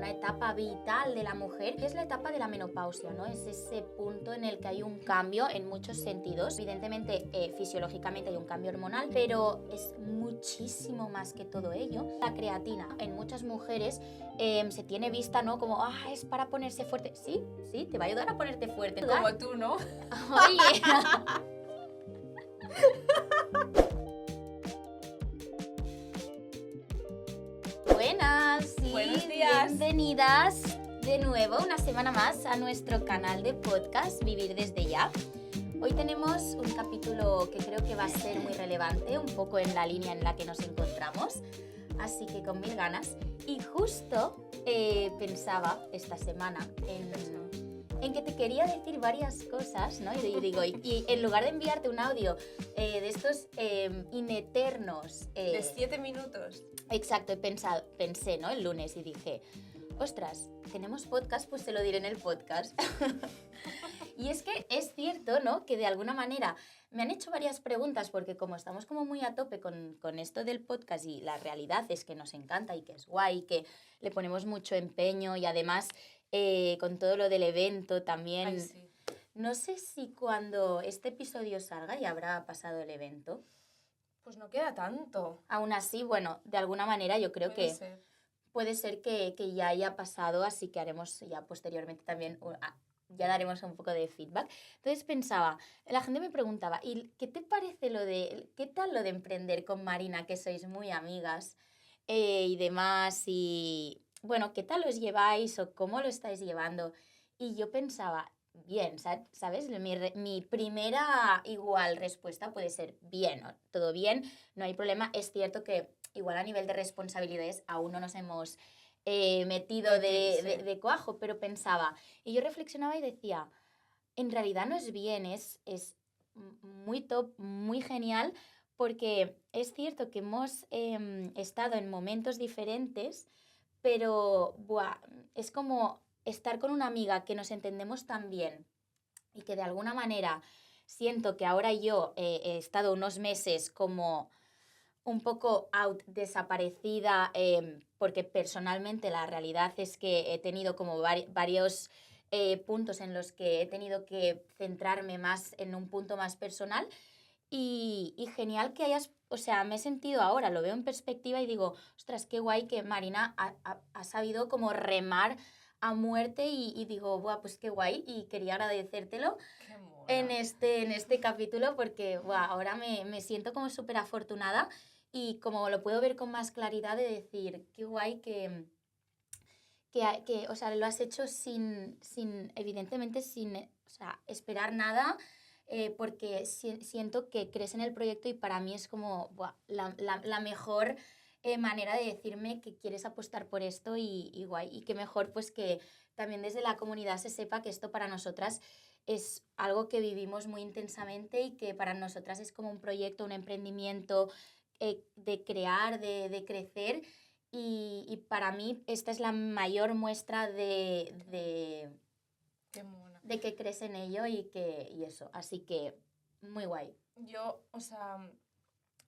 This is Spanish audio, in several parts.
una etapa vital de la mujer, que es la etapa de la menopausia, ¿no? Es ese punto en el que hay un cambio en muchos sentidos. Evidentemente, fisiológicamente hay un cambio hormonal, pero es muchísimo más que todo ello. La creatina en muchas mujeres se tiene vista, ¿no? Como, es para ponerse fuerte. Sí, te va a ayudar a ponerte fuerte. Como tú, ¿no? Oye. Buenas y Buenos días. Bienvenidas de nuevo una semana más a nuestro canal de podcast Vivir desde ya. Hoy tenemos un capítulo que creo que va a ser muy relevante, un poco en la línea en la que nos encontramos, así que con mil ganas. Y justo pensaba esta semana en que te quería decir varias cosas, ¿no? Y digo, y en lugar de enviarte un audio de estos ineternos... de 7 minutos. Exacto, pensé, ¿no? El lunes y dije, ostras, tenemos podcast, pues se lo diré en el podcast. Y es que es cierto, ¿no? Que de alguna manera me han hecho varias preguntas porque como estamos como muy a tope con esto del podcast y la realidad es que nos encanta y que es guay, que le ponemos mucho empeño y además con todo lo del evento también... Ay, sí. No sé si cuando este episodio salga ya habrá pasado el evento. Pues no queda tanto. Aún así, bueno, de alguna manera yo creo Puede que ser. puede ser que ya haya pasado, así que haremos ya posteriormente también, ya daremos un poco de feedback. Entonces pensaba, la gente me preguntaba, ¿y qué te parece qué tal lo de emprender con Marina, que sois muy amigas y demás? Y bueno, ¿qué tal os lleváis o cómo lo estáis llevando? Y yo pensaba, bien, ¿sabes? Mi primera igual respuesta puede ser bien, ¿no? Todo bien, no hay problema. Es cierto que igual a nivel de responsabilidades aún no nos hemos metido de cuajo, pero pensaba, y yo reflexionaba y decía, en realidad no es bien, es muy top, muy genial, porque es cierto que hemos estado en momentos diferentes, pero es como estar con una amiga que nos entendemos tan bien y que de alguna manera siento que ahora yo he estado unos meses como un poco desaparecida, porque personalmente la realidad es que he tenido como varios puntos en los que he tenido que centrarme más en un punto más personal y genial que hayas, o sea, me he sentido ahora, lo veo en perspectiva y digo, ostras, qué guay que Marina ha sabido como remar a muerte y digo, pues qué guay y quería agradecértelo Qué mona. en este capítulo porque ahora me siento como súper afortunada y como lo puedo ver con más claridad de decir, qué guay que o sea, lo has hecho evidentemente sin o sea, esperar nada, porque siento que crees en el proyecto y para mí es como la mejor manera de decirme que quieres apostar por esto y guay. Y qué mejor pues que también desde la comunidad se sepa que esto para nosotras es algo que vivimos muy intensamente y que para nosotras es como un proyecto, un emprendimiento de crear, de crecer. Y para mí esta es la mayor muestra Qué mona. de que crees en ello y eso. Así que muy guay. Yo, o sea,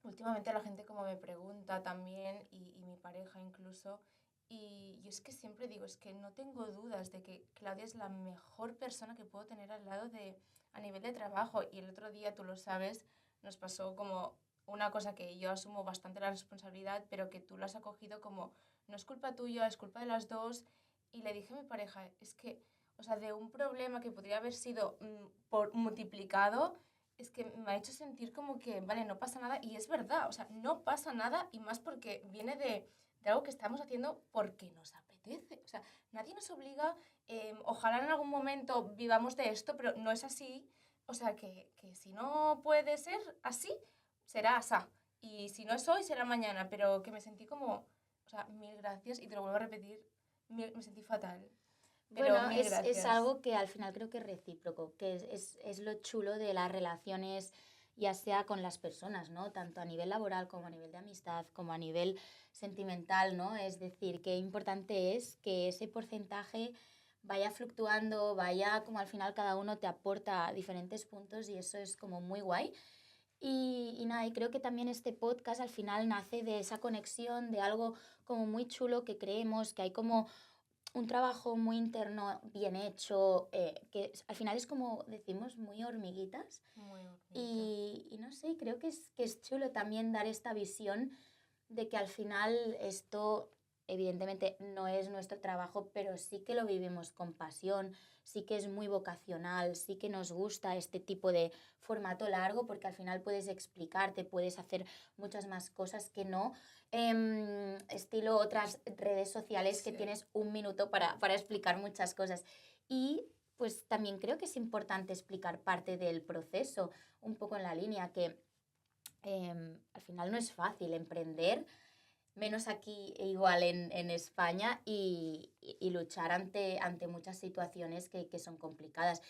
últimamente la gente como me pregunta también, y mi pareja incluso, y yo es que siempre digo, es que no tengo dudas de que Claudia es la mejor persona que puedo tener al lado a nivel de trabajo. Y el otro día, tú lo sabes, nos pasó como una cosa que yo asumo bastante la responsabilidad, pero que tú lo has acogido como, no es culpa tuya, es culpa de las dos. Y le dije a mi pareja, es que, o sea, de un problema que podría haber sido por multiplicado, es que me ha hecho sentir como que, vale, no pasa nada. Y es verdad, o sea, no pasa nada, y más porque viene de algo que estamos haciendo porque nos apetece. O sea, nadie nos obliga, ojalá en algún momento vivamos de esto, pero no es así. O sea, que si no puede ser así, será asá. Y si no es hoy, será mañana. Pero que me sentí como, o sea, mil gracias, y te lo vuelvo a repetir, me sentí fatal. Pero Bueno, mil gracias. es algo que al final creo que es recíproco, que es lo chulo de las relaciones, ya sea con las personas, ¿no? Tanto a nivel laboral como a nivel de amistad, como a nivel sentimental, ¿no? Es decir, qué importante es que ese porcentaje vaya fluctuando, vaya como al final cada uno te aporta diferentes puntos y eso es como muy guay. Y nada, y creo que también este podcast al final nace de esa conexión, de algo como muy chulo que creemos, que hay como un trabajo muy interno, bien hecho, que al final es como decimos, muy hormiguitas. Muy hormiguita. Y no sé, creo que es chulo también dar esta visión de que al final esto evidentemente no es nuestro trabajo, pero sí que lo vivimos con pasión, sí que es muy vocacional, sí que nos gusta este tipo de formato largo porque al final puedes explicarte, puedes hacer muchas más cosas que no estilo otras redes sociales que Sí. tienes un minuto para explicar muchas cosas. Y pues también creo que es importante explicar parte del proceso, un poco en la línea que al final no es fácil emprender, menos aquí igual en España, y luchar ante muchas situaciones que son complicadas.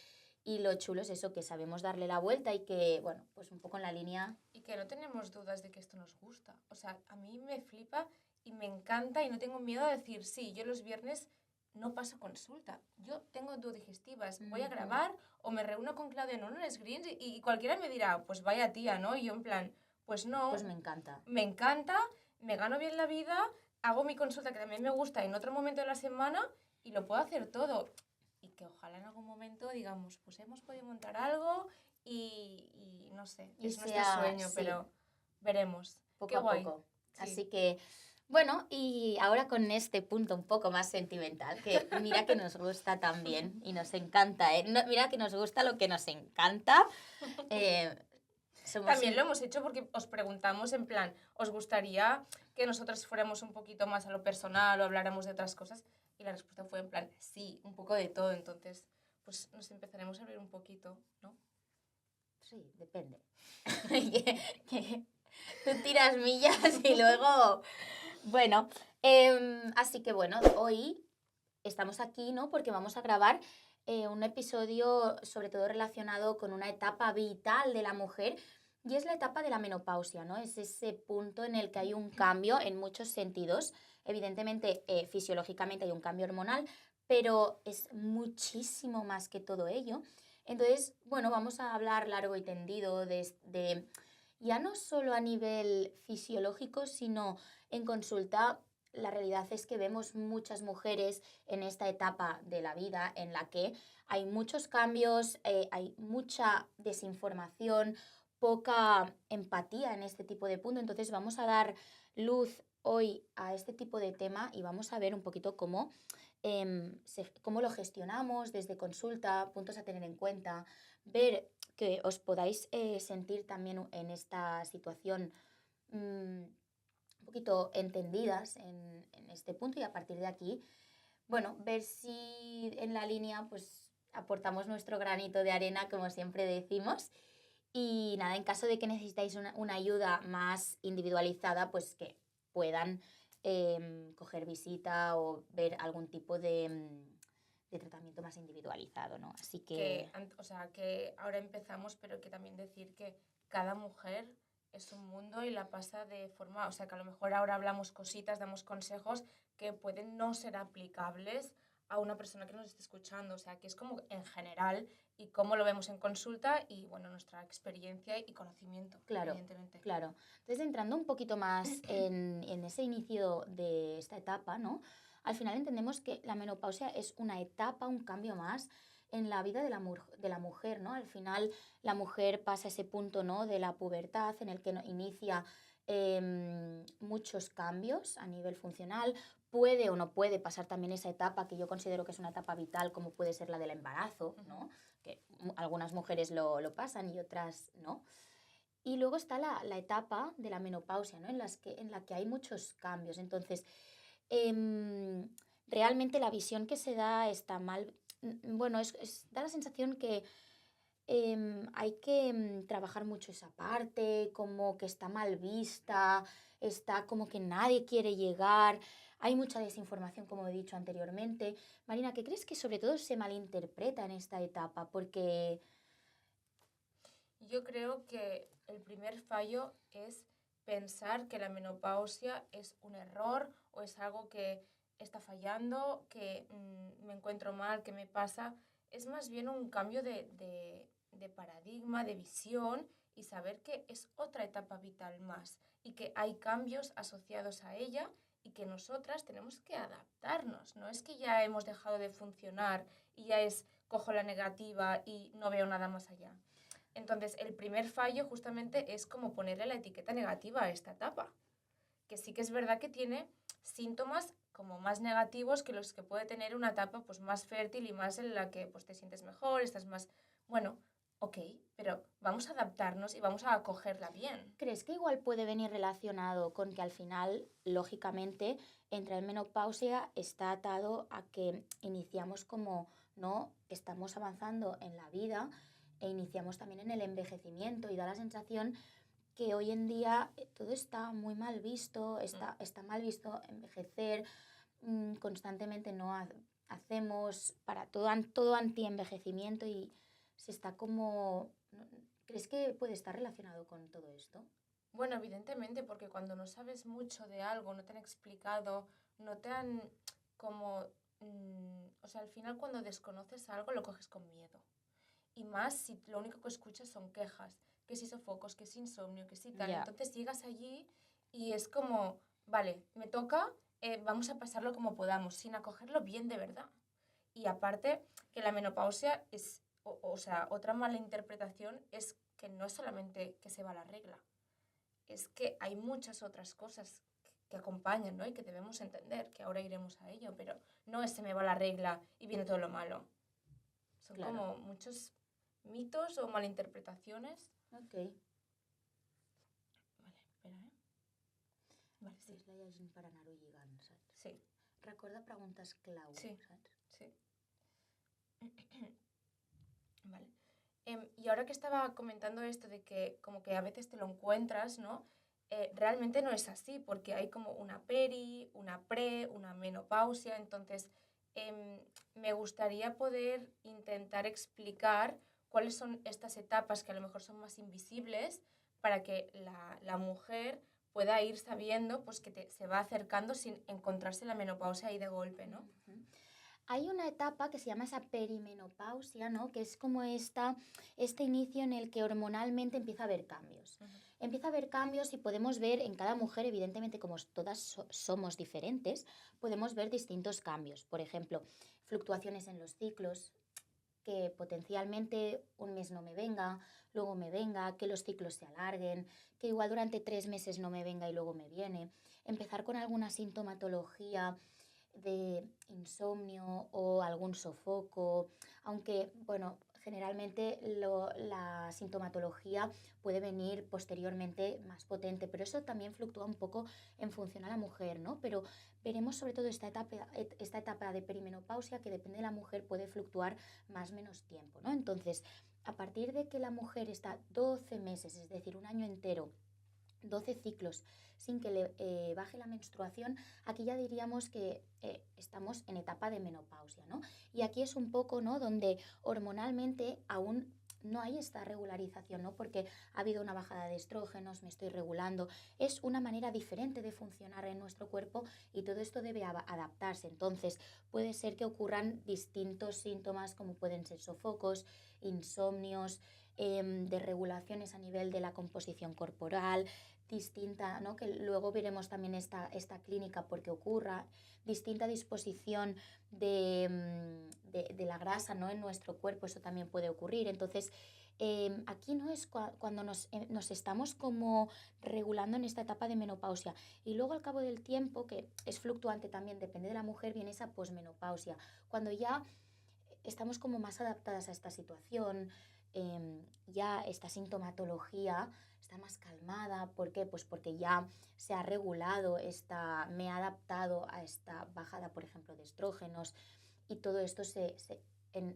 Y lo chulo es eso, que sabemos darle la vuelta y que, bueno, pues un poco en la línea. Y que no tenemos dudas de que esto nos gusta. O sea, a mí me flipa y me encanta y no tengo miedo a decir, sí, yo los viernes no paso consulta. Yo tengo digestivas, voy a grabar o me reúno con Claudia en unos greens y cualquiera me dirá, pues vaya tía, ¿no? Y yo en plan, pues no, Pues me encanta. me encanta, me gano bien la vida, hago mi consulta que también me gusta en otro momento de la semana y lo puedo hacer todo. Y que ojalá en algún momento digamos, pues hemos podido montar algo y no sé, Y es nuestro sea, sueño, sí, pero veremos. poco Qué a guay. poco. Sí. Así que, bueno, y ahora con este punto un poco más sentimental, que mira que nos gusta también y nos encanta, ¿eh? Mira que nos gusta lo que nos encanta. eh, También lo hemos hecho porque os preguntamos en plan, ¿os gustaría que nosotros fuéramos un poquito más a lo personal o habláramos de otras cosas? Y la respuesta fue en plan, sí, un poco de todo. Entonces, pues nos empezaremos a abrir un poquito, ¿no? Sí, depende. Que tú tiras millas y luego... Bueno, así que bueno, hoy estamos aquí, ¿no? Porque vamos a grabar un episodio sobre todo relacionado con una etapa vital de la mujer y es la etapa de la menopausia, ¿no? Es ese punto en el que hay un cambio en muchos sentidos. Evidentemente, fisiológicamente hay un cambio hormonal, pero es muchísimo más que todo ello. Entonces, bueno, vamos a hablar largo y tendido de ya no solo a nivel fisiológico, sino en consulta. La realidad es que vemos muchas mujeres en esta etapa de la vida en la que hay muchos cambios, hay mucha desinformación, poca empatía en este tipo de punto. Entonces vamos a dar luz hoy a este tipo de tema y vamos a ver un poquito cómo lo gestionamos desde consulta, puntos a tener en cuenta, ver que os podáis sentir también en esta situación un poquito entendidas en este punto y a partir de aquí, bueno, ver si en la línea pues aportamos nuestro granito de arena, como siempre decimos. Y nada, en caso de que necesitáis una ayuda más individualizada, pues que puedan coger visita o ver algún tipo de tratamiento más individualizado, ¿no? Así que... O sea, que ahora empezamos, pero que también decir que cada mujer es un mundo y la pasa de forma, o sea, que a lo mejor ahora hablamos cositas, damos consejos que pueden no ser aplicables a una persona que nos esté escuchando, o sea, que es como en general y cómo lo vemos en consulta y, bueno, nuestra experiencia y conocimiento, Claro, evidentemente. claro. Entonces, entrando un poquito más en ese inicio de esta etapa, ¿no? Al final entendemos que la menopausia es una etapa, un cambio más en la vida de la mujer, ¿no? Al final la mujer pasa ese punto, ¿no? De la pubertad en el que inicia muchos cambios a nivel funcional. Puede o no puede pasar también esa etapa que yo considero que es una etapa vital, como puede ser la del embarazo, ¿no? Que algunas mujeres lo pasan y otras no. Y luego está la etapa de la menopausia, ¿no? En la que hay muchos cambios. Entonces, realmente la visión que se da está mal. Bueno, da la sensación que hay que trabajar mucho esa parte, como que está mal vista, está como que nadie quiere llegar. Hay mucha desinformación, como he dicho anteriormente. Marina, ¿qué crees que sobre todo se malinterpreta en esta etapa? Porque... Yo creo que el primer fallo es pensar que la menopausia es un error o es algo que está fallando, que me encuentro mal, que me pasa. Es más bien un cambio de paradigma, de visión y saber que es otra etapa vital más y que hay cambios asociados a ella y que nosotras tenemos que adaptarnos. No es que ya hemos dejado de funcionar y ya cojo la negativa y no veo nada más allá. Entonces, el primer fallo justamente es como ponerle la etiqueta negativa a esta etapa, que sí que es verdad que tiene síntomas como más negativos que los que puede tener una etapa pues más fértil y más en la que pues te sientes mejor, estás más, bueno, ok, pero vamos a adaptarnos y vamos a acogerla bien. ¿Crees que igual puede venir relacionado con que al final, lógicamente, entrar en menopausia está atado a que iniciamos como, ¿no? Estamos avanzando en la vida e iniciamos también en el envejecimiento y da la sensación que hoy en día todo está muy mal visto, está mal visto envejecer, constantemente no hacemos para todo anti-envejecimiento y se está como... ¿Crees que puede estar relacionado con todo esto? Bueno, evidentemente, porque cuando no sabes mucho de algo, no te han explicado, no te han como... o sea, al final cuando desconoces algo lo coges con miedo. Y más si lo único que escuchas son quejas, que si sofocos, que si insomnio, que si tal. Ya. Entonces llegas allí y es como, vale, me toca, vamos a pasarlo como podamos, sin acogerlo bien de verdad. Y aparte que la menopausia es, o sea, otra mala interpretación es que no es solamente que se va la regla, es que hay muchas otras cosas que acompañan, ¿no? Y que debemos entender, que ahora iremos a ello, pero no es se me va la regla y viene todo lo malo. Son Claro. como muchos mitos o malinterpretaciones. Ok. Vale, espera, ¿eh? Vale, sí. És la llegint per anar-ho lligant, saps? Sí, Recorda preguntes clau, Sí. saps? sí. Vale. Y ahora que estaba comentando esto de que como que a veces te lo encuentras, ¿no? Realmente no es así, porque hay como una peri, una pre, una menopausia, entonces me gustaría poder intentar explicar cuáles son estas etapas que a lo mejor son más invisibles para que la mujer pueda ir sabiendo pues, que se va acercando sin encontrarse la menopausia ahí de golpe, ¿no? Uh-huh. Hay una etapa que se llama esa perimenopausia, ¿no? Que es como este inicio en el que hormonalmente empieza a haber cambios. Uh-huh. Empieza a haber cambios y podemos ver en cada mujer, evidentemente como todas somos diferentes, podemos ver distintos cambios. Por ejemplo, fluctuaciones en los ciclos, que potencialmente un mes no me venga, luego me venga, que los ciclos se alarguen, que igual durante 3 meses no me venga y luego me viene. Empezar con alguna sintomatología de insomnio o algún sofoco, aunque, bueno, generalmente la sintomatología puede venir posteriormente más potente, pero eso también fluctúa un poco en función a la mujer, ¿no? Pero veremos sobre todo esta etapa de perimenopausia que depende de la mujer puede fluctuar más o menos tiempo, ¿no? Entonces, a partir de que la mujer está 12 meses, es decir, un año entero, 12 ciclos sin que le baje la menstruación, aquí ya diríamos que estamos en etapa de menopausia, ¿no? Y aquí es un poco, ¿no?, donde hormonalmente aún no hay esta regularización, ¿no? Porque ha habido una bajada de estrógenos, me estoy regulando. Es una manera diferente de funcionar en nuestro cuerpo y todo esto debe adaptarse. Entonces, puede ser que ocurran distintos síntomas como pueden ser sofocos, insomnios, desregulaciones a nivel de la composición corporal, distinta, ¿no? Que luego veremos también esta clínica porque ocurra, distinta disposición de la grasa, ¿no?, en nuestro cuerpo, eso también puede ocurrir. Entonces, aquí no es cuando nos estamos como regulando en esta etapa de menopausia y luego al cabo del tiempo, que es fluctuante también, depende de la mujer, viene esa posmenopausia, cuando ya estamos como más adaptadas a esta situación, ya esta sintomatología está más calmada. ¿Por qué? Pues porque ya se ha regulado, me ha adaptado a esta bajada, por ejemplo, de estrógenos y todo esto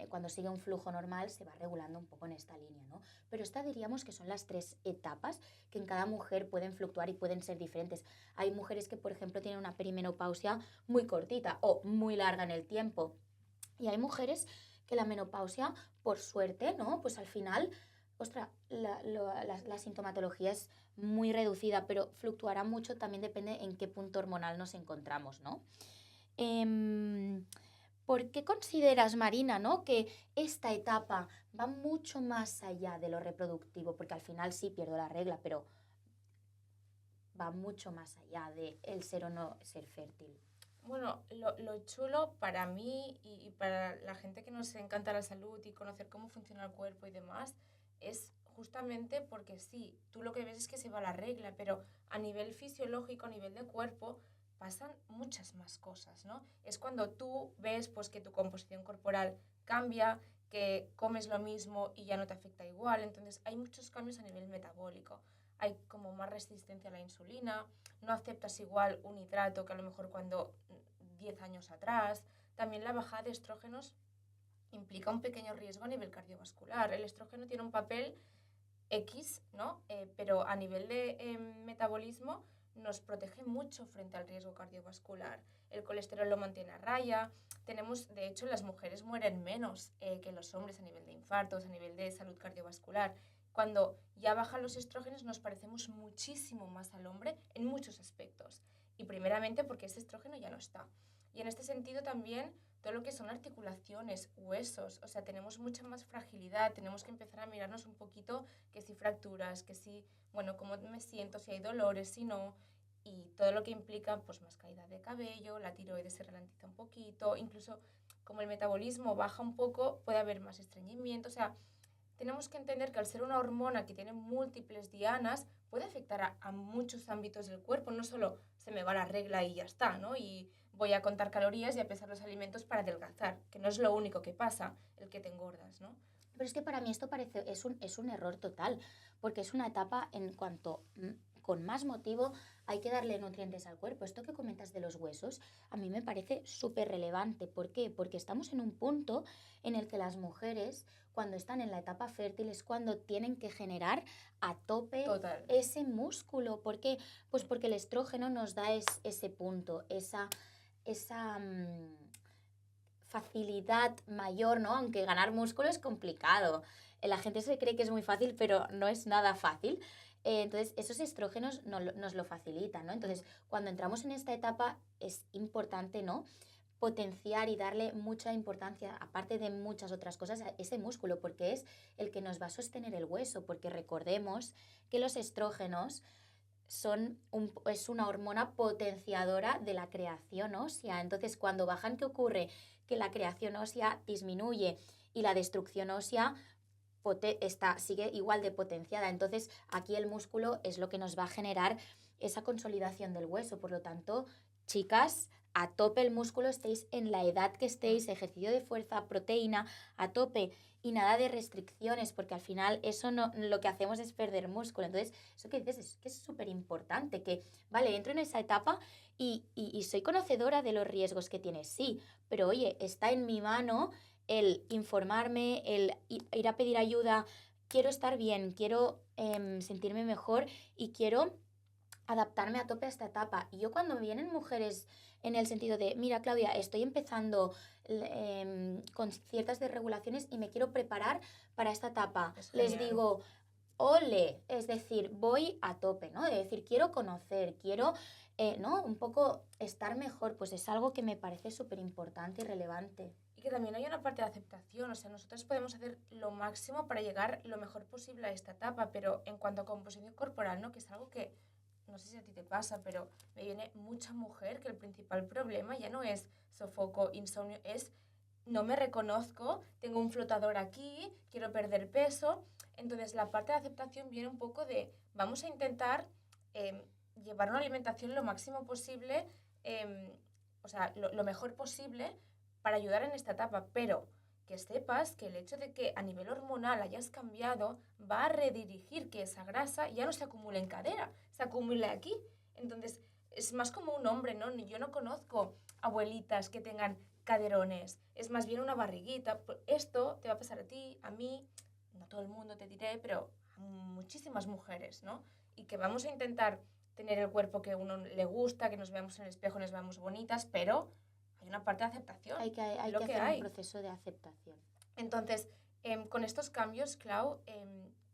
cuando sigue un flujo normal se va regulando un poco en esta línea, ¿no? Pero esta diríamos que son las 3 etapas que en cada mujer pueden fluctuar y pueden ser diferentes. Hay mujeres que, por ejemplo, tienen una perimenopausia muy cortita o muy larga en el tiempo. Y hay mujeres que la menopausia, por suerte, ¿no? Pues al final, ostras, la sintomatología es muy reducida, pero fluctuará mucho, también depende en qué punto hormonal nos encontramos, ¿no? ¿Por qué consideras, Marina, ¿no?, que esta etapa va mucho más allá de lo reproductivo? Porque al final sí pierdo la regla, pero va mucho más allá de el ser o no ser fértil. Bueno, lo chulo para mí y para la gente que nos encanta la salud y conocer cómo funciona el cuerpo y demás, es justamente porque sí, tú lo que ves es que se va la regla, pero a nivel fisiológico, a nivel de cuerpo, pasan muchas más cosas, ¿no? Es cuando tú ves pues que tu composición corporal cambia, que comes lo mismo y ya no te afecta igual, entonces hay muchos cambios a nivel metabólico. Hay como más resistencia a la insulina, no aceptas igual un hidrato que a lo mejor cuando 10 años atrás. También la bajada de estrógenos implica un pequeño riesgo a nivel cardiovascular. El estrógeno tiene un papel X, ¿no? Pero a nivel de metabolismo nos protege mucho frente al riesgo cardiovascular. El colesterol lo mantiene a raya. Tenemos, de hecho, las mujeres mueren menos que los hombres a nivel de infartos, a nivel de salud cardiovascular. Cuando ya bajan los estrógenos nos parecemos muchísimo más al hombre en muchos aspectos. Y primeramente porque ese estrógeno ya no está. Y en este sentido también todo lo que son articulaciones, huesos, o sea, tenemos mucha más fragilidad, tenemos que empezar a mirarnos un poquito que si fracturas, que si, bueno, cómo me siento, si hay dolores, si no, y todo lo que implica pues más caída de cabello, la tiroides se ralentiza un poquito, incluso como el metabolismo baja un poco, puede haber más estreñimiento, o sea, tenemos que entender que al ser una hormona que tiene múltiples dianas, puede afectar a muchos ámbitos del cuerpo, no solo se me va la regla y ya está, ¿no? Y voy a contar calorías y a pesar los alimentos para adelgazar, que no es lo único que pasa, el que te engordas, ¿no? Pero es que para mí esto es un error total, porque es una etapa en cuanto con más motivo hay que darle nutrientes al cuerpo. Esto que comentas de los huesos a mí me parece súper relevante. ¿Por qué? Porque estamos en un punto en el que las mujeres, cuando están en la etapa fértil, es cuando tienen que generar a tope Total. ese músculo. ¿Por qué? Pues porque el estrógeno nos da ese punto, esa facilidad mayor, ¿no? Aunque ganar músculo es complicado. La gente se cree que es muy fácil, pero no es nada fácil. Entonces, esos estrógenos nos lo facilitan, ¿no? Entonces, cuando entramos en esta etapa, es importante, ¿no? Potenciar y darle mucha importancia, aparte de muchas otras cosas, a ese músculo, porque es el que nos va a sostener el hueso, porque recordemos que los estrógenos es una hormona potenciadora de la creación ósea. Entonces, cuando bajan, ¿qué ocurre? Que la creación ósea disminuye y la destrucción ósea sigue igual de potenciada. Entonces, aquí el músculo es lo que nos va a generar esa consolidación del hueso. Por lo tanto, chicas, a tope el músculo, estéis en la edad que estéis, ejercicio de fuerza, proteína, a tope. Y nada de restricciones, porque al final eso no, lo que hacemos es perder músculo. Entonces, eso que dices es que es súper importante, que, vale, entro en esa etapa y soy conocedora de los riesgos que tiene, sí, pero oye, está en mi mano el informarme, el ir a pedir ayuda, quiero estar bien, quiero sentirme mejor y quiero adaptarme a tope a esta etapa. Y yo cuando me vienen mujeres en el sentido de, mira Claudia, estoy empezando con ciertas desregulaciones y me quiero preparar para esta etapa, les digo, ole, es decir, voy a tope, ¿no? De decir, quiero conocer, quiero, ¿no? Un poco estar mejor, pues es algo que me parece súper importante y relevante. Y que también hay una parte de aceptación, o sea, nosotros podemos hacer lo máximo para llegar lo mejor posible a esta etapa, pero en cuanto a composición corporal, ¿no? Que es algo que no sé si a ti te pasa, pero me viene mucha mujer que el principal problema ya no es sofoco, insomnio, es no me reconozco, tengo un flotador aquí, quiero perder peso. Entonces la parte de aceptación viene un poco de vamos a intentar llevar una alimentación lo máximo posible, o sea, lo mejor posible para ayudar en esta etapa, pero que sepas que el hecho de que a nivel hormonal hayas cambiado va a redirigir que esa grasa ya no se acumule en cadera, se acumule aquí. Entonces, es más como un hombre, ¿no? Yo no conozco abuelitas que tengan caderones, es más bien una barriguita. Esto te va a pasar a ti, a mí, no a todo el mundo te diré, pero a muchísimas mujeres, ¿no? Y que vamos a intentar tener el cuerpo que a uno le gusta, que nos veamos en el espejo, nos veamos bonitas, pero hay una parte de aceptación. Hay que hacer un proceso de aceptación. Entonces, con estos cambios, Clau,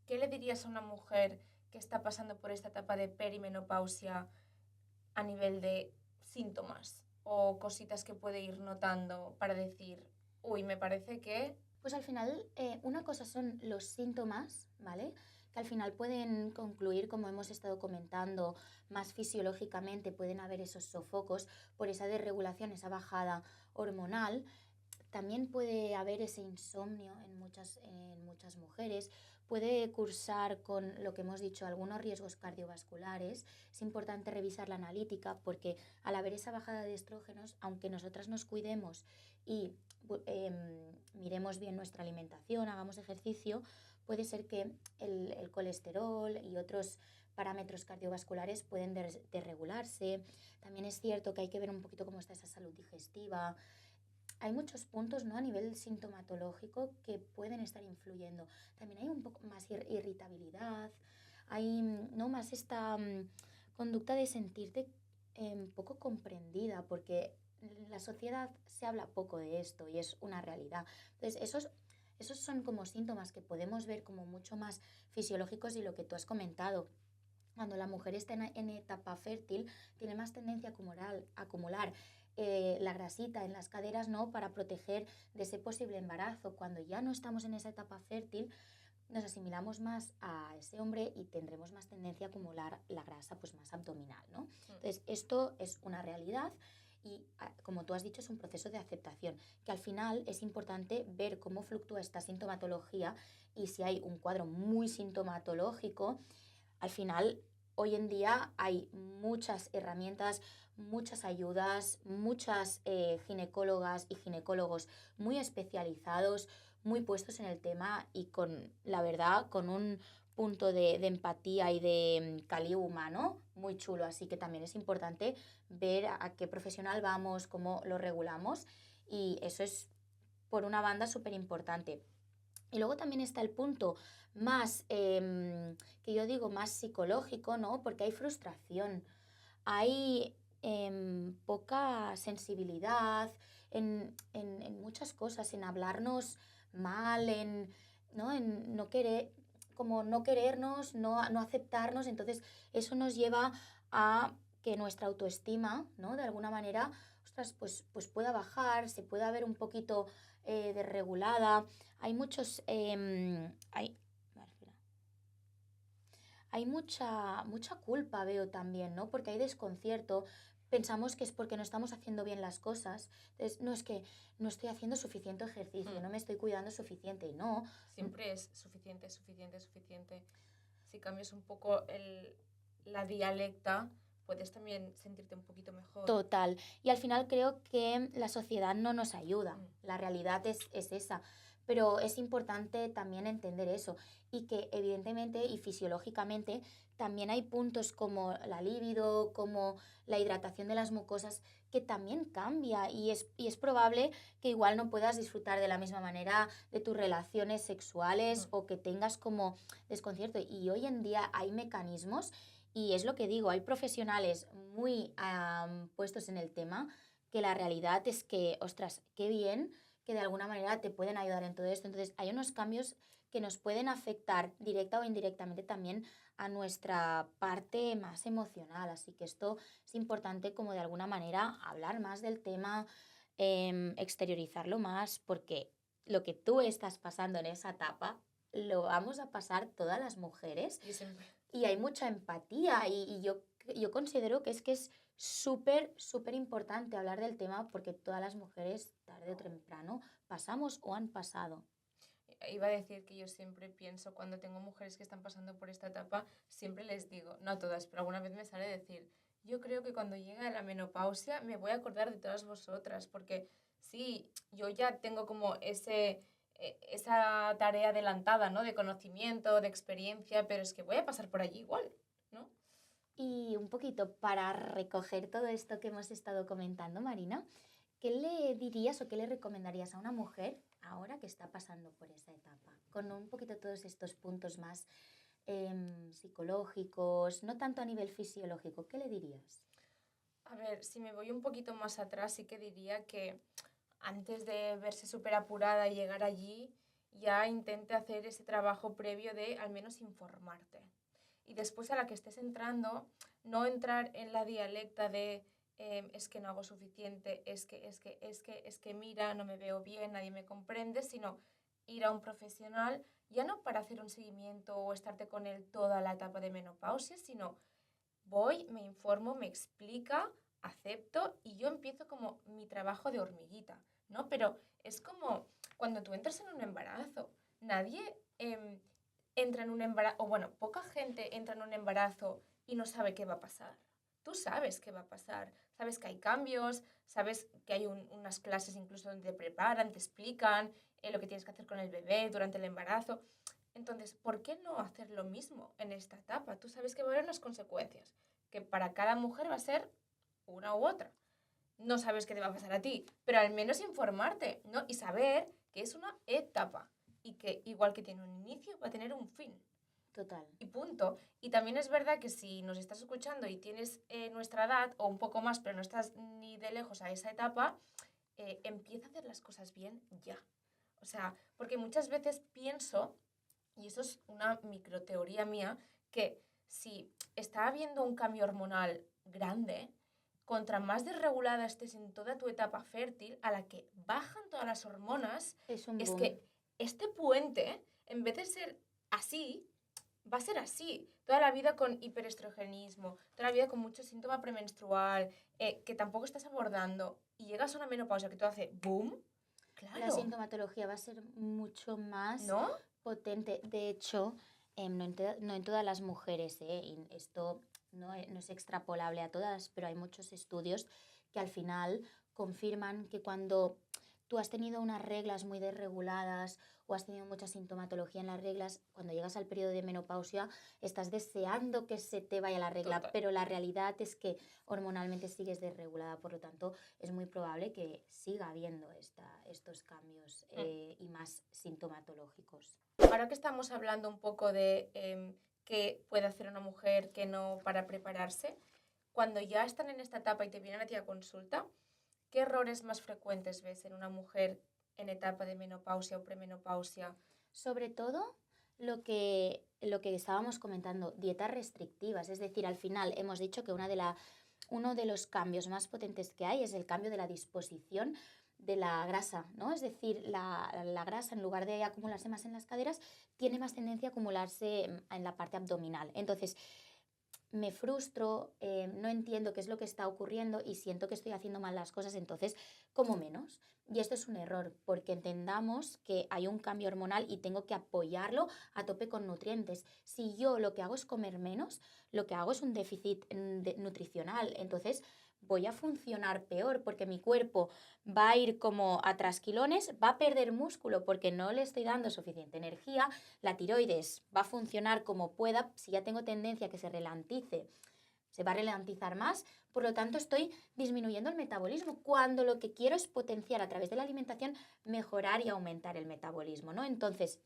¿qué le dirías a una mujer que está pasando por esta etapa de perimenopausia a nivel de síntomas o cositas que puede ir notando para decir, uy, me parece que... Pues al final, una cosa son los síntomas, ¿vale? que al final pueden concluir, como hemos estado comentando, más fisiológicamente, pueden haber esos sofocos por esa desregulación, esa bajada hormonal. También puede haber ese insomnio en muchas mujeres, puede cursar con lo que hemos dicho, algunos riesgos cardiovasculares. Es importante revisar la analítica porque al haber esa bajada de estrógenos, aunque nosotras nos cuidemos y miremos bien nuestra alimentación, hagamos ejercicio, puede ser que el colesterol y otros parámetros cardiovasculares pueden desregularse. También es cierto que hay que ver un poquito cómo está esa salud digestiva. Hay muchos puntos, ¿no?, a nivel sintomatológico que pueden estar influyendo. También hay un poco más irritabilidad, hay, ¿no?, más esta conducta de sentirte poco comprendida, porque en la sociedad se habla poco de esto y es una realidad. Entonces, esos son como síntomas que podemos ver como mucho más fisiológicos y lo que tú has comentado. Cuando la mujer está en etapa fértil, tiene más tendencia a acumular la grasita en las caderas, ¿no?, para proteger de ese posible embarazo. Cuando ya no estamos en esa etapa fértil, nos asimilamos más a ese hombre y tendremos más tendencia a acumular la grasa pues más abdominal, ¿no? Entonces, esto es una realidad y, como tú has dicho, es un proceso de aceptación, que al final es importante ver cómo fluctúa esta sintomatología y si hay un cuadro muy sintomatológico, al final, hoy en día hay muchas herramientas, muchas ayudas, muchas ginecólogas y ginecólogos muy especializados, muy puestos en el tema y con, la verdad, con un punto de empatía y de calidad humano muy chulo. Así que también es importante ver a qué profesional vamos, cómo lo regulamos y eso es, por una banda, súper importante. Y luego también está el punto más, que yo digo, más psicológico, ¿no? Porque hay frustración, hay poca sensibilidad en muchas cosas, en hablarnos mal, en no querer, como no querernos, no aceptarnos. Entonces, eso nos lleva a que nuestra autoestima, ¿no?, de alguna manera, ostras, pues pueda bajar, se pueda ver un poquito desregulada. Hay muchos, vale, espera. Hay mucha culpa, veo también, ¿no? Porque hay desconcierto. Pensamos que es porque no estamos haciendo bien las cosas. Entonces, no es que no estoy haciendo suficiente ejercicio, no me estoy cuidando suficiente y no. Siempre es suficiente, suficiente, suficiente. Si cambias un poco la dialecta, puedes también sentirte un poquito mejor. Total. Y al final creo que la sociedad no nos ayuda. La realidad es esa. Pero es importante también entender eso y que evidentemente y fisiológicamente también hay puntos como la libido, como la hidratación de las mucosas que también cambia y es probable que igual no puedas disfrutar de la misma manera de tus relaciones sexuales o que tengas como desconcierto. Y hoy en día hay mecanismos y es lo que digo, hay profesionales muy puestos en el tema que la realidad es que, ostras, qué bien que de alguna manera te pueden ayudar en todo esto. Entonces, hay unos cambios que nos pueden afectar directa o indirectamente también a nuestra parte más emocional. Así que esto es importante como de alguna manera hablar más del tema, exteriorizarlo más, porque lo que tú estás pasando en esa etapa lo vamos a pasar todas las mujeres Yo siempre. y hay mucha empatía y yo considero que es súper, súper importante hablar del tema porque todas las mujeres, tarde o temprano, pasamos o han pasado. Iba a decir que yo siempre pienso, cuando tengo mujeres que están pasando por esta etapa, siempre les digo, no a todas, pero alguna vez me sale decir, yo creo que cuando llegue la menopausia me voy a acordar de todas vosotras, porque sí, yo ya tengo como esa tarea adelantada, ¿no?, de conocimiento, de experiencia, pero es que voy a pasar por allí igual, ¿no? Y un poquito para recoger todo esto que hemos estado comentando, Marina, ¿qué le dirías o qué le recomendarías a una mujer ahora que está pasando por esa etapa? Con un poquito todos estos puntos más psicológicos, no tanto a nivel fisiológico, ¿qué le dirías? A ver, si me voy un poquito más atrás, sí que diría que antes de verse súper apurada y llegar allí, ya intente hacer ese trabajo previo de al menos informarte. Y después a la que estés entrando, no entrar en la dialecta de es que no hago suficiente, es que mira, no me veo bien, nadie me comprende, sino ir a un profesional, ya no para hacer un seguimiento o estarte con él toda la etapa de menopausia, sino voy, me informo, me explica, acepto y yo empiezo como mi trabajo de hormiguita, ¿no? Pero es como cuando tú entras en un embarazo, nadie entra en un embarazo, o bueno, poca gente entra en un embarazo y no sabe qué va a pasar. Tú sabes qué va a pasar, sabes que hay cambios, sabes que hay unas clases incluso donde te preparan, te explican lo que tienes que hacer con el bebé durante el embarazo. Entonces, ¿por qué no hacer lo mismo en esta etapa? Tú sabes que va a haber unas consecuencias, que para cada mujer va a ser una u otra. No sabes qué te va a pasar a ti, pero al menos informarte, ¿no? Y saber que es una etapa y que igual que tiene un inicio, va a tener un fin. Total. Y punto. Y también es verdad que si nos estás escuchando y tienes nuestra edad o un poco más, pero no estás ni de lejos a esa etapa, empieza a hacer las cosas bien ya. O sea, porque muchas veces pienso, y eso es una microteoría mía, que si está habiendo un cambio hormonal grande, contra más desregulada estés en toda tu etapa fértil, a la que bajan todas las hormonas, Es un es boom. que este puente, en vez de ser así, va a ser así. Toda la vida con hiperestrogenismo, toda la vida con mucho síntoma premenstrual, que tampoco estás abordando, y llegas a una menopausia que todo hace boom, La claro, sintomatología va a ser mucho más ¿no? potente. De hecho, no en todas las mujeres, y esto no es extrapolable a todas, pero hay muchos estudios que al final confirman que cuando tú has tenido unas reglas muy desreguladas o has tenido mucha sintomatología en las reglas, cuando llegas al periodo de menopausia estás deseando que se te vaya la regla, Total. pero la realidad es que hormonalmente sigues desregulada, por lo tanto es muy probable que siga habiendo estos cambios y más sintomatológicos. Ahora que estamos hablando un poco de qué puede hacer una mujer que no para prepararse, cuando ya están en esta etapa y te vienen a ti a consulta, ¿qué errores más frecuentes ves en una mujer en etapa de menopausia o premenopausia? Sobre todo lo que estábamos comentando, dietas restrictivas, es decir, al final hemos dicho que uno de los cambios más potentes que hay es el cambio de la disposición de la grasa, ¿no? Es decir, la grasa, en lugar de acumularse más en las caderas, tiene más tendencia a acumularse en la parte abdominal. Entonces, me frustro, no entiendo qué es lo que está ocurriendo y siento que estoy haciendo mal las cosas, entonces como menos. Y esto es un error, porque entendamos que hay un cambio hormonal y tengo que apoyarlo a tope con nutrientes. Si yo lo que hago es comer menos, lo que hago es un déficit nutricional, entonces voy a funcionar peor porque mi cuerpo va a ir como a trasquilones, va a perder músculo porque no le estoy dando suficiente energía, la tiroides va a funcionar como pueda, si ya tengo tendencia a que se ralentice, se va a ralentizar más, por lo tanto estoy disminuyendo el metabolismo, cuando lo que quiero es potenciar a través de la alimentación, mejorar y aumentar el metabolismo, ¿no? Entonces,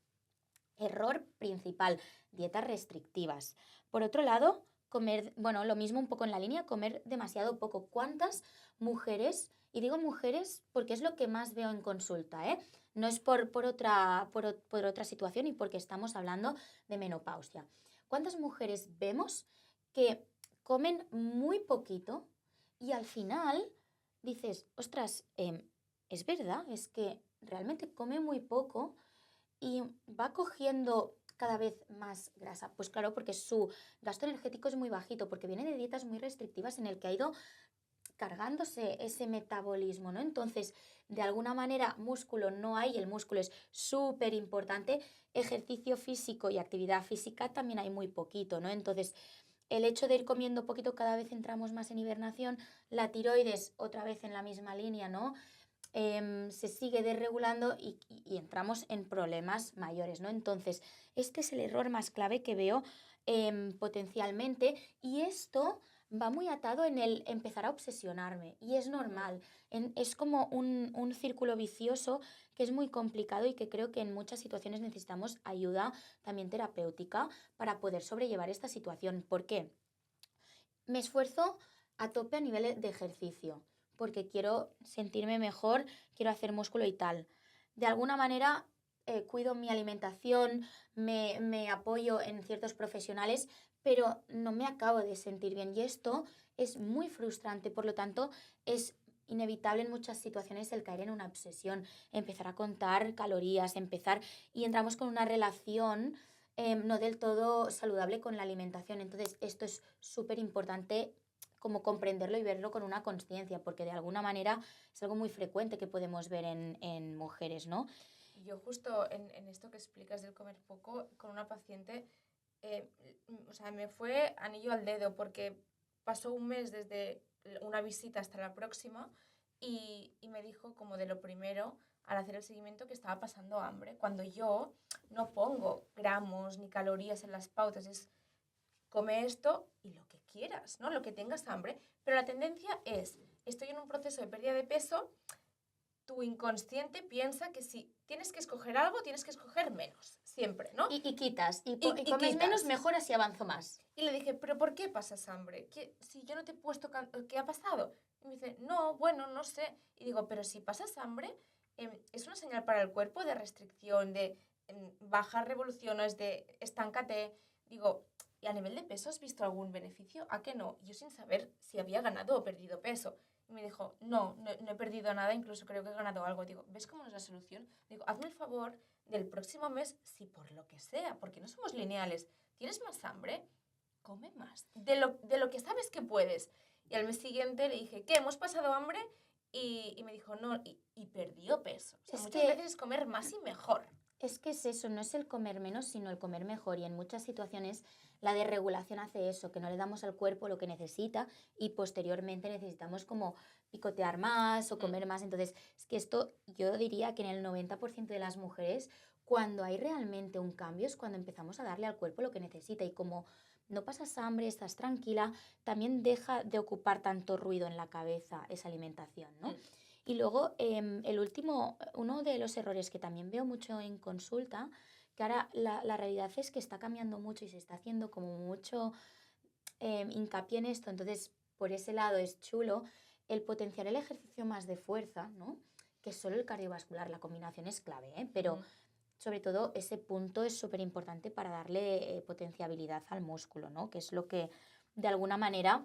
error principal, dietas restrictivas. Por otro lado, comer, bueno, lo mismo un poco en la línea, comer demasiado poco. ¿Cuántas mujeres, y digo mujeres porque es lo que más veo en consulta, no es por otra situación y porque estamos hablando de menopausia? ¿Cuántas mujeres vemos que comen muy poquito y al final dices, ostras, es verdad, es que realmente come muy poco y va cogiendo cada vez más grasa? Pues claro, porque su gasto energético es muy bajito, porque viene de dietas muy restrictivas en el que ha ido cargándose ese metabolismo, ¿no? Entonces, de alguna manera, músculo no hay, el músculo es súper importante, ejercicio físico y actividad física también hay muy poquito, ¿no? Entonces, el hecho de ir comiendo poquito, cada vez entramos más en hibernación, la tiroides otra vez en la misma línea, ¿no? Se sigue desregulando y entramos en problemas mayores, ¿no? Entonces, este es el error más clave que veo potencialmente, y esto va muy atado en el empezar a obsesionarme y es normal, es como un círculo vicioso que es muy complicado y que creo que en muchas situaciones necesitamos ayuda también terapéutica para poder sobrellevar esta situación. ¿Por qué? Me esfuerzo a tope a nivel de ejercicio porque quiero sentirme mejor, quiero hacer músculo y tal. De alguna manera cuido mi alimentación, me apoyo en ciertos profesionales, pero no me acabo de sentir bien y esto es muy frustrante. Por lo tanto, es inevitable en muchas situaciones el caer en una obsesión, empezar a contar calorías, y entramos con una relación no del todo saludable con la alimentación. Entonces, esto es súper importante como comprenderlo y verlo con una conciencia, porque de alguna manera es algo muy frecuente que podemos ver en mujeres, ¿no? Yo justo en esto que explicas del comer poco, con una paciente, o sea, me fue anillo al dedo porque pasó un mes desde una visita hasta la próxima y me dijo como de lo primero, al hacer el seguimiento, que estaba pasando hambre, cuando yo no pongo gramos ni calorías en las pautas, es come esto y lo que quieras, ¿no? Lo que tengas hambre, pero la tendencia es, estoy en un proceso de pérdida de peso, tu inconsciente piensa que si tienes que escoger algo, tienes que escoger menos, siempre, ¿no? Y quitas, y Y comes menos, quitas. mejor, así avanzo más. Y le dije, ¿pero por qué pasas hambre? Si yo no te he puesto, ¿qué ha pasado? Y me dice, no, bueno, no sé. Y digo, pero si pasas hambre, es una señal para el cuerpo de restricción, de bajar revoluciones, de estancate. Digo, ¿y a nivel de peso has visto algún beneficio? ¿A qué no? Yo sin saber si había ganado o perdido peso. Y me dijo, no he perdido nada, incluso creo que he ganado algo. Digo, ¿ves cómo no es la solución? Digo, hazme el favor del próximo mes, si por lo que sea, porque no somos lineales, ¿tienes más hambre? Come más, de lo que sabes que puedes. Y al mes siguiente le dije, ¿qué? ¿Hemos pasado hambre? Y me dijo, no, y perdió peso. O sea, muchas veces es comer más y mejor. Es que es eso, no es el comer menos, sino el comer mejor. Y en muchas situaciones la desregulación hace eso, que no le damos al cuerpo lo que necesita y posteriormente necesitamos como picotear más o comer más. Entonces, es que esto yo diría que en el 90% de las mujeres, cuando hay realmente un cambio, es cuando empezamos a darle al cuerpo lo que necesita. Y como no pasas hambre, estás tranquila, también deja de ocupar tanto ruido en la cabeza esa alimentación, ¿no? Y luego, uno de los errores que también veo mucho en consulta, que ahora la realidad es que está cambiando mucho y se está haciendo como mucho hincapié en esto, entonces por ese lado es chulo el potenciar el ejercicio más de fuerza, ¿no? Que es solo el cardiovascular, la combinación es clave, ¿eh? Pero sobre todo ese punto es súper importante para darle potenciabilidad al músculo, ¿no? Que es lo que de alguna manera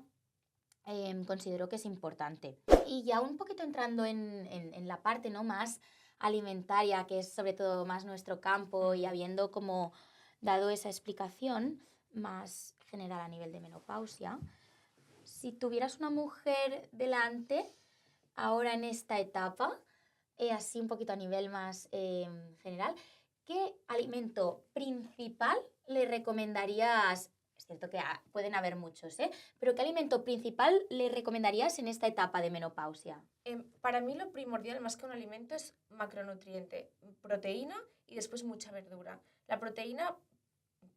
considero que es importante. Y ya un poquito entrando en la parte, ¿no?, más alimentaria, que es sobre todo más nuestro campo, y habiendo como dado esa explicación más general a nivel de menopausia, si tuvieras una mujer delante ahora en esta etapa, así un poquito a nivel más general, ¿qué alimento principal le recomendarías? Es cierto que pueden haber muchos, pero ¿qué alimento principal le recomendarías en esta etapa de menopausia? Para mí lo primordial más que un alimento es macronutriente, proteína y después mucha verdura. La proteína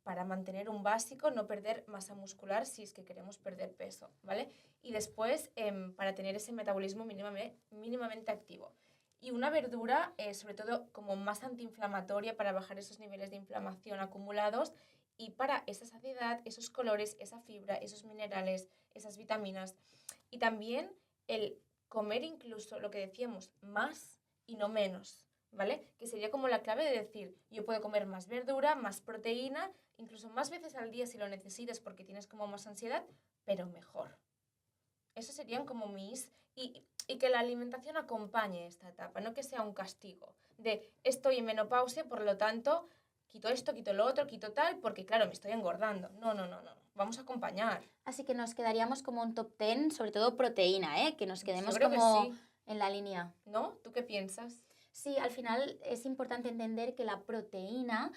para mantener un básico, no perder masa muscular si es que queremos perder peso, ¿vale? Y después para tener ese metabolismo mínimamente activo. Y una verdura, sobre todo como más antiinflamatoria para bajar esos niveles de inflamación acumulados y para esa saciedad, esos colores, esa fibra, esos minerales, esas vitaminas. Y también el comer incluso lo que decíamos, más y no menos, ¿vale? Que sería como la clave de decir, yo puedo comer más verdura, más proteína, incluso más veces al día si lo necesitas porque tienes como más ansiedad, pero mejor. Esos serían como mis... Y que la alimentación acompañe esta etapa, no que sea un castigo de estoy en menopausia, por lo tanto, quito esto, quito lo otro, quito tal, porque claro, me estoy engordando. No. Vamos a acompañar. Así que nos quedaríamos como un top 10, sobre todo proteína, que nos quedemos Yo creo como que sí. en la línea. ¿No? ¿Tú qué piensas? Sí, al final es importante entender que la proteína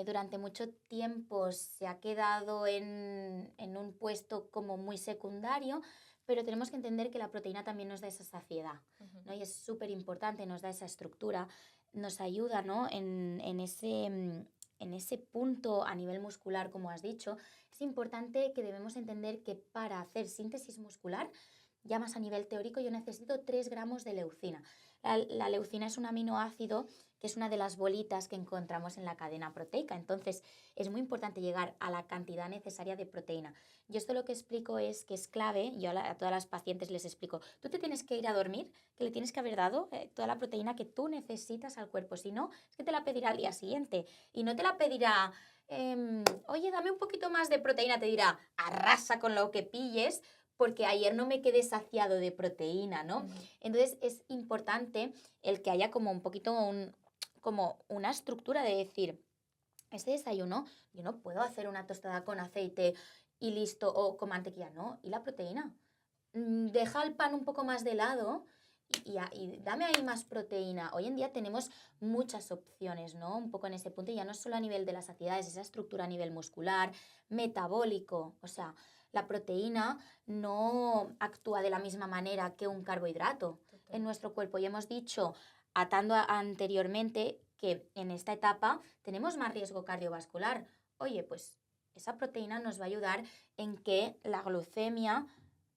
durante mucho tiempo se ha quedado en un puesto como muy secundario, pero tenemos que entender que la proteína también nos da esa saciedad, ¿no? Y es súper importante, nos da esa estructura, nos ayuda, ¿no?, en ese punto a nivel muscular, como has dicho. Es importante que debemos entender que para hacer síntesis muscular, ya más a nivel teórico, yo necesito 3 gramos de leucina. La leucina es un aminoácido que es una de las bolitas que encontramos en la cadena proteica. Entonces, es muy importante llegar a la cantidad necesaria de proteína. Yo esto lo que explico es que es clave, yo a todas las pacientes les explico, tú te tienes que ir a dormir, que le tienes que haber dado toda la proteína que tú necesitas al cuerpo, si no, es que te la pedirá al día siguiente y no te la pedirá... oye, dame un poquito más de proteína, te dirá, arrasa con lo que pilles, porque ayer no me quedé saciado de proteína, ¿no? Ujú. Entonces es importante el que haya como un poquito como una estructura de decir, este desayuno yo no puedo hacer una tostada con aceite y listo, o con mantequilla, no, y la proteína. Deja el pan un poco más de lado y dame ahí más proteína. Hoy en día tenemos muchas opciones, ¿no? Un poco en ese punto, y ya no solo a nivel de las saciedades, esa estructura a nivel muscular, metabólico, o sea, la proteína no actúa de la misma manera que un carbohidrato Total. en nuestro cuerpo. Y hemos dicho, anteriormente, que en esta etapa tenemos más riesgo cardiovascular. Oye, pues esa proteína nos va a ayudar en que la glucemia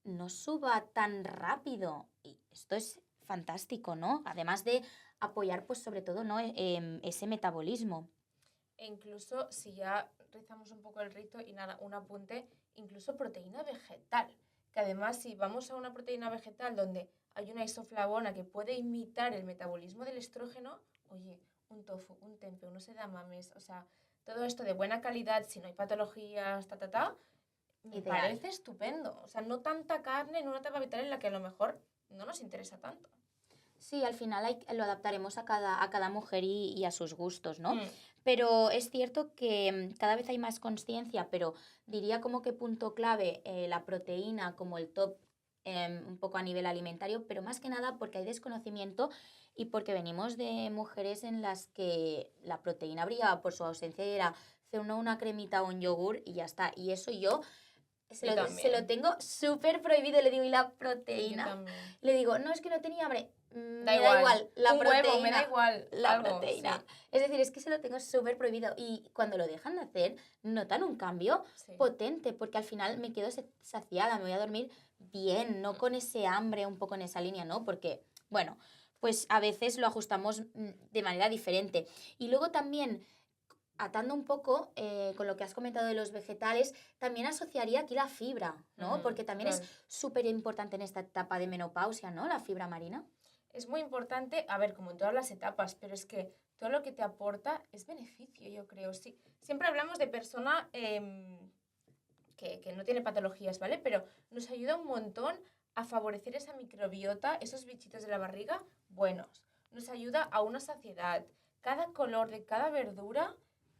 no suba tan rápido. Y esto es fantástico, ¿no? Además de apoyar, pues sobre todo, ¿no? Ese metabolismo. E incluso si ya rizamos un poco el rito y nada, un apunte, incluso proteína vegetal. Que además si vamos a una proteína vegetal donde hay una isoflavona que puede imitar el metabolismo del estrógeno, oye, un tofu, un tempeh, unos edamames, o sea, todo esto de buena calidad, si no hay patologías, me Ideal. parece estupendo. O sea, no tanta carne en una etapa vital en la que a lo mejor no nos interesa tanto. Sí, al final lo adaptaremos a cada mujer y a sus gustos, ¿no? Mm, Pero es cierto que cada vez hay más conciencia, pero diría como que punto clave la proteína como el top un poco a nivel alimentario, pero más que nada porque hay desconocimiento y porque venimos de mujeres en las que la proteína brillaba por su ausencia y era hacer una cremita o un yogur y ya está. Y eso yo yo se lo también, tengo súper prohibido, le digo, ¿y la yo proteína? también. Le digo, no, es que no tenía hambre. Da Me da igual. igual, la Un proteína. huevo, me da igual. La Algo, proteína. sí. Es decir, es que se lo tengo súper prohibido. Y cuando lo dejan de hacer, notan un cambio Sí. potente, porque al final me quedo saciada, me voy a dormir bien, no con ese hambre, un poco en esa línea, ¿no? Porque, bueno, pues a veces lo ajustamos de manera diferente. Y luego también, atando un poco con lo que has comentado de los vegetales, también asociaría aquí la fibra, ¿no? Porque también es Total. súper importante en esta etapa de menopausia, ¿no? La fibra marina. Es muy importante, a ver, como en todas las etapas, pero es que todo lo que te aporta es beneficio, yo creo. Sí, siempre hablamos de persona que no tiene patologías, ¿vale? Pero nos ayuda un montón a favorecer esa microbiota, esos bichitos de la barriga buenos. Nos ayuda a una saciedad. Cada color de cada verdura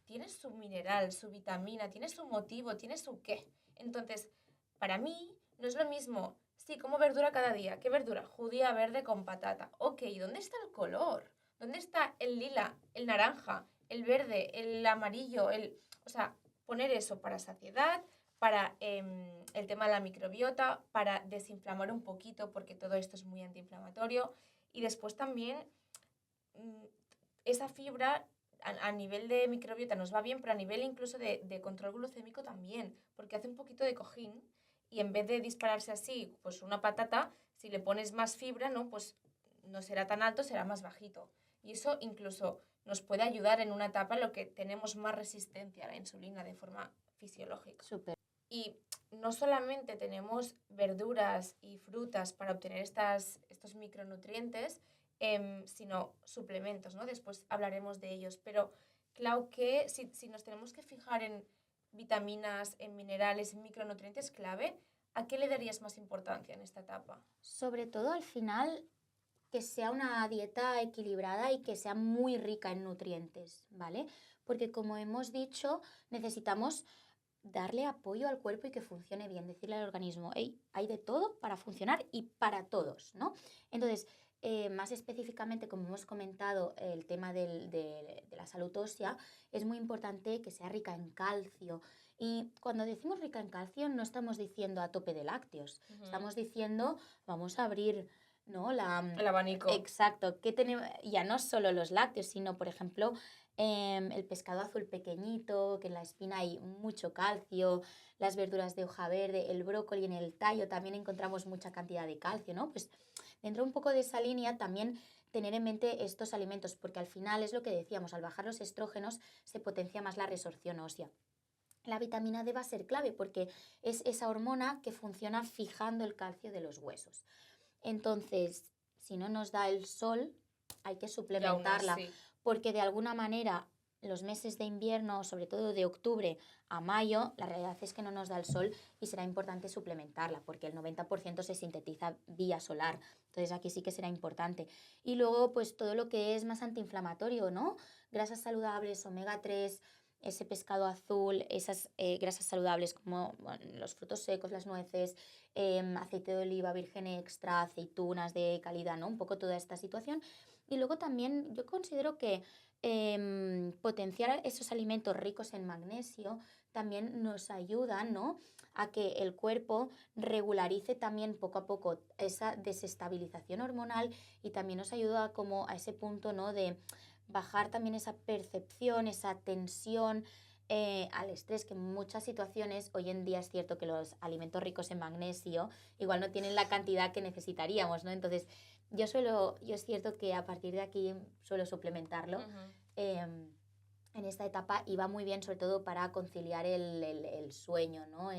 tiene su mineral, su vitamina, tiene su motivo, tiene su qué. Entonces, para mí no es lo mismo, sí, como verdura cada día. ¿Qué verdura? Judía verde con patata. Ok, ¿dónde está el color? ¿Dónde está el lila, el naranja, el verde, el amarillo? O sea, poner eso para saciedad, para el tema de la microbiota, para desinflamar un poquito, porque todo esto es muy antiinflamatorio. Y después también mm, esa fibra a nivel de microbiota nos va bien, pero a nivel incluso de control glucémico también, porque hace un poquito de cojín y en vez de dispararse así, pues una patata, si le pones más fibra, ¿no? Pues no será tan alto, será más bajito. Y eso incluso nos puede ayudar en una etapa en la que tenemos más resistencia a la insulina de forma fisiológica. Súper. Y no solamente tenemos verduras y frutas para obtener estos micronutrientes, sino suplementos, ¿no? Después hablaremos de ellos, pero claro que si nos tenemos que fijar en vitaminas, en minerales, en micronutrientes clave, ¿a qué le darías más importancia en esta etapa? Sobre todo al final que sea una dieta equilibrada y que sea muy rica en nutrientes, ¿vale? Porque como hemos dicho, necesitamos darle apoyo al cuerpo y que funcione bien, decirle al organismo, hey, hay de todo para funcionar y para todos, ¿no? Entonces, más específicamente, como hemos comentado, el tema de la salud ósea, es muy importante que sea rica en calcio. Y cuando decimos rica en calcio, no estamos diciendo a tope de lácteos, estamos diciendo, vamos a abrir, ¿no? El abanico. Exacto, que tenemos, ya no solo los lácteos, sino, por ejemplo, el pescado azul pequeñito, que en la espina hay mucho calcio, las verduras de hoja verde, el brócoli en el tallo también encontramos mucha cantidad de calcio, ¿no? Pues dentro un poco de esa línea también tener en mente estos alimentos, porque al final es lo que decíamos, al bajar los estrógenos se potencia más la resorción ósea. La vitamina D va a ser clave porque es esa hormona que funciona fijando el calcio de los huesos. Entonces, si no nos da el sol, hay que Y aún suplementarla así. porque de alguna manera los meses de invierno, sobre todo de octubre a mayo, la realidad es que no nos da el sol y será importante suplementarla porque el 90% se sintetiza vía solar. Entonces aquí sí que será importante. Y luego pues todo lo que es más antiinflamatorio, ¿no? Grasas saludables, omega 3, ese pescado azul, esas grasas saludables como bueno, los frutos secos, las nueces, aceite de oliva virgen extra, aceitunas de calidad, ¿no? Un poco toda esta situación. Y luego también yo considero que potenciar esos alimentos ricos en magnesio también nos ayudan, ¿no? A que el cuerpo regularice también poco a poco esa desestabilización hormonal y también nos ayuda como a ese punto, ¿no? De bajar también esa percepción, esa tensión al estrés, que en muchas situaciones hoy en día es cierto que los alimentos ricos en magnesio igual no tienen la cantidad que necesitaríamos, ¿no? Entonces yo es cierto que a partir de aquí suelo suplementarlo en esta etapa y va muy bien sobre todo para conciliar el sueño, ¿no?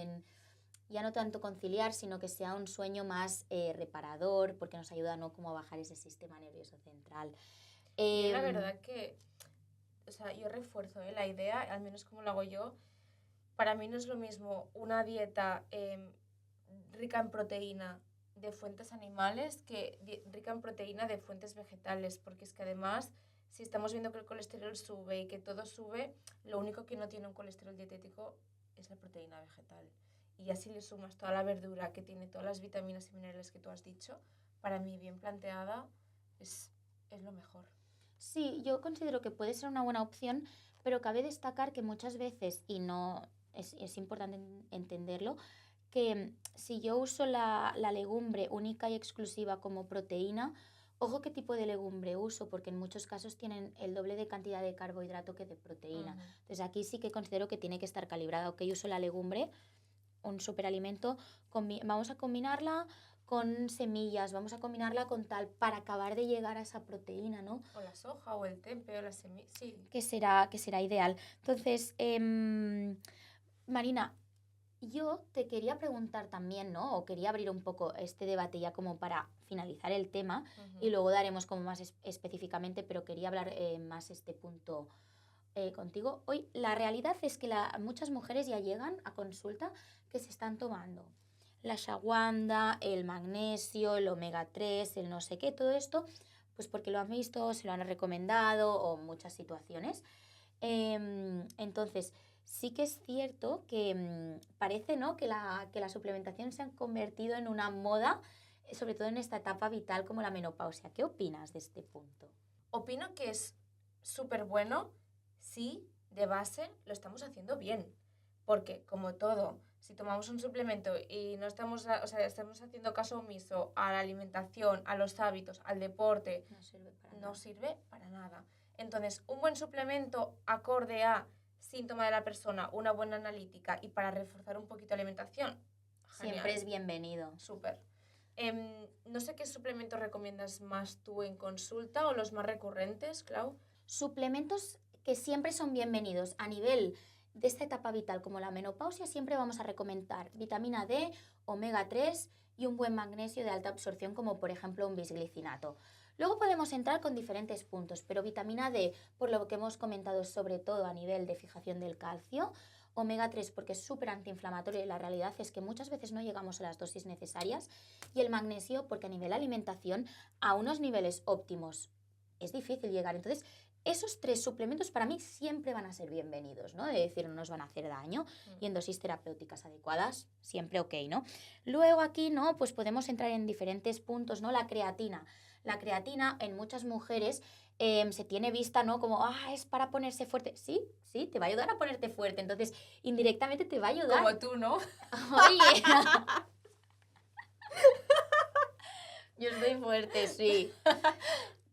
Ya no tanto conciliar, sino que sea un sueño más reparador, porque nos ayuda, ¿no? Como a bajar ese sistema nervioso central. Yo la verdad que, o sea, yo refuerzo la idea, al menos como lo hago yo, para mí no es lo mismo una dieta rica en proteína de fuentes animales que rica en proteína de fuentes vegetales, porque es que además, si estamos viendo que el colesterol sube y que todo sube, lo único que no tiene un colesterol dietético es la proteína vegetal. Y así le sumas toda la verdura que tiene todas las vitaminas y minerales que tú has dicho, para mí bien planteada es lo mejor. Sí, yo considero que puede ser una buena opción, pero cabe destacar que muchas veces, y no es importante entenderlo, que si yo uso la legumbre única y exclusiva como proteína, ojo qué tipo de legumbre uso, porque en muchos casos tienen el doble de cantidad de carbohidrato que de proteína. Entonces aquí sí que considero que tiene que estar calibrado, que yo uso la legumbre, un superalimento, vamos a combinarla con semillas, vamos a combinarla con tal para acabar de llegar a esa proteína, ¿no? O la soja, o el tempe, o la semilla, sí. Que será ideal. Entonces, Marina, yo te quería preguntar también, ¿no? O quería abrir un poco este debate ya como para finalizar el tema y luego daremos como más específicamente, pero quería hablar más este punto contigo. Hoy la realidad es que muchas mujeres ya llegan a consulta que se están tomando la ashwagandha, el magnesio, el omega 3, el no sé qué, todo esto, pues porque lo han visto, se lo han recomendado o muchas situaciones. Entonces, sí que es cierto que parece, ¿no? que la suplementación se ha convertido en una moda, sobre todo en esta etapa vital como la menopausia. ¿Qué opinas de este punto? Opino que es súper bueno si de base lo estamos haciendo bien. Porque, como todo, si tomamos un suplemento y no estamos, o sea, estamos haciendo caso omiso a la alimentación, a los hábitos, al deporte, no sirve para nada. Entonces, un buen suplemento acorde a síntoma de la persona, una buena analítica y para reforzar un poquito la alimentación, genial. Siempre es bienvenido. Súper. No sé qué suplementos recomiendas más tú en consulta o los más recurrentes, Clau. Suplementos que siempre son bienvenidos a nivel de esta etapa vital como la menopausia, siempre vamos a recomendar vitamina D, omega 3 y un buen magnesio de alta absorción como por ejemplo un bisglicinato. Luego podemos entrar con diferentes puntos, pero vitamina D, por lo que hemos comentado sobre todo a nivel de fijación del calcio, omega 3 porque es súper antiinflamatorio y la realidad es que muchas veces no llegamos a las dosis necesarias, y el magnesio porque a nivel alimentación a unos niveles óptimos es difícil llegar. Entonces, esos 3 suplementos para mí siempre van a ser bienvenidos, ¿no? De decir, no nos van a hacer daño y en dosis terapéuticas adecuadas, siempre ok, ¿no? Luego aquí, ¿no? Pues podemos entrar en diferentes puntos, ¿no? La creatina. La creatina en muchas mujeres se tiene vista, ¿no? Como, es para ponerse fuerte. Sí, te va a ayudar a ponerte fuerte. Entonces, indirectamente te va a ayudar. Como tú, ¿no? Oye. Yo estoy fuerte, sí.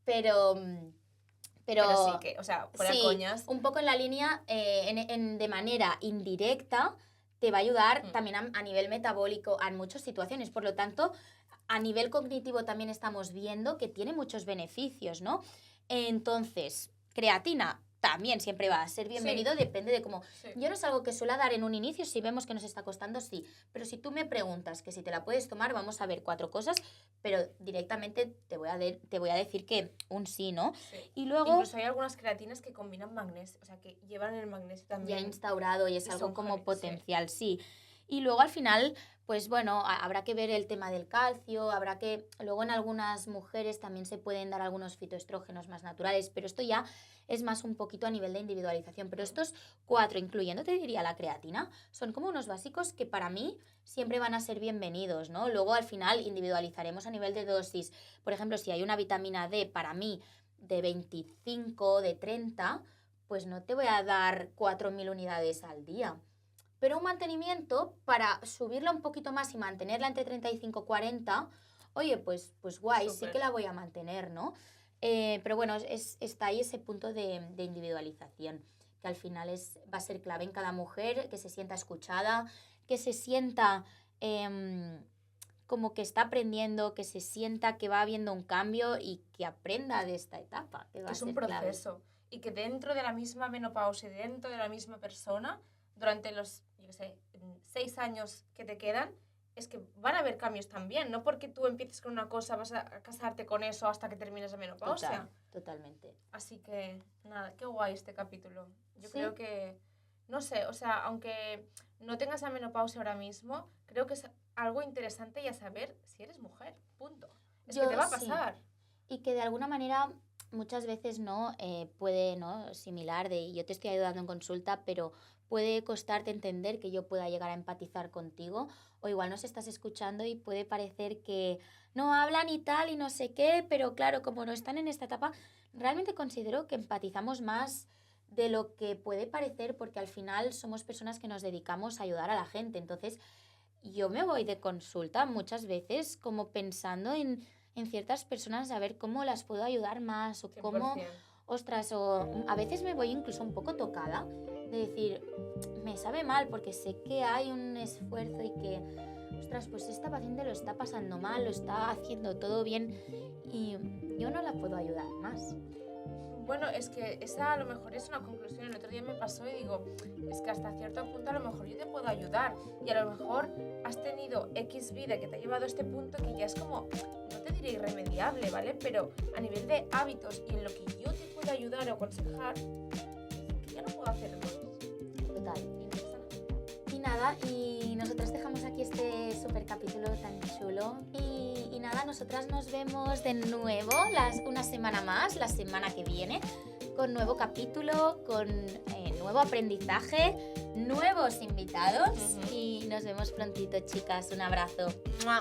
Pero sí que, o sea, fuera sí, coñas. Un poco en la línea, de manera indirecta, te va a ayudar también a nivel metabólico en muchas situaciones. Por lo tanto, a nivel cognitivo también estamos viendo que tiene muchos beneficios, ¿no? Entonces, creatina, también siempre va a ser bienvenido, depende de cómo... Sí. Yo no es algo que suela dar en un inicio, si vemos que nos está costando, sí. Pero si tú me preguntas que si te la puedes tomar, vamos a ver 4 cosas, pero directamente te voy a decir que un sí, ¿no? Sí. Y luego... Incluso hay algunas creatinas que combinan magnesio, o sea, que llevan el magnesio ya también. instaurado y es Y algo son como geniales, sí. potencial, sí. Y luego al final, pues bueno, habrá que ver el tema del calcio, habrá que... Luego en algunas mujeres también se pueden dar algunos fitoestrógenos más naturales, pero esto ya es más un poquito a nivel de individualización. Pero estos 4, incluyendo, te diría, la creatina, son como unos básicos que para mí siempre van a ser bienvenidos, ¿no? Luego al final individualizaremos a nivel de dosis. Por ejemplo, si hay una vitamina D para mí de 25, de 30, pues no te voy a dar 4.000 unidades al día. Pero un mantenimiento, para subirla un poquito más y mantenerla entre 35 y 40, oye, pues guay, sí Súper. que la voy a mantener, ¿no? Pero bueno, está ahí ese punto de individualización, que al final va a ser clave en cada mujer, que se sienta escuchada, que se sienta como que está aprendiendo, que se sienta que va habiendo un cambio y que aprenda de esta etapa, que va a Es un ser clave. proceso. Y que dentro de la misma menopausia y dentro de la misma persona, durante los, yo qué sé, 6 años que te quedan, es que van a haber cambios también. No porque tú empieces con una cosa vas a casarte con eso hasta que termines la menopausia. Totalmente. Así que, nada, qué guay este capítulo. Yo ¿Sí? creo que, no sé, o sea, aunque no tengas la menopausia ahora mismo, creo que es algo interesante ya saber si eres mujer, punto. Es que te va a Sí. pasar. Y que de alguna manera muchas veces no puede, ¿no? Similar de yo te estoy ayudando en consulta, pero puede costarte entender que yo pueda llegar a empatizar contigo, o igual nos estás escuchando y puede parecer que no hablan y tal y no sé qué, pero claro, como no están en esta etapa, realmente considero que empatizamos más de lo que puede parecer, porque al final somos personas que nos dedicamos a ayudar a la gente. Entonces yo me voy de consulta muchas veces como pensando en ciertas personas, a ver cómo las puedo ayudar más, o cómo, 100%. ostras, o a veces me voy incluso un poco tocada de decir, me sabe mal porque sé que hay un esfuerzo y que, ostras, pues esta paciente lo está pasando mal, lo está haciendo todo bien y yo no la puedo ayudar más. Bueno, es que esa a lo mejor es una conclusión. El otro día me pasó y digo, es que hasta cierto punto a lo mejor yo te puedo ayudar. Y a lo mejor has tenido X vida que te ha llevado a este punto que ya es como, no te diré irremediable, ¿vale? Pero a nivel de hábitos y en lo que yo te puedo ayudar o aconsejar, que ya no puedo hacer más. Total. Y no pasa nada. Y nada, y nosotras dejamos aquí este súper capítulo tan chulo. Y nada, nosotras nos vemos de nuevo una semana más, la semana que viene, con nuevo capítulo, con nuevo aprendizaje, nuevos invitados. Y nos vemos prontito, chicas. Un abrazo. ¡Mua!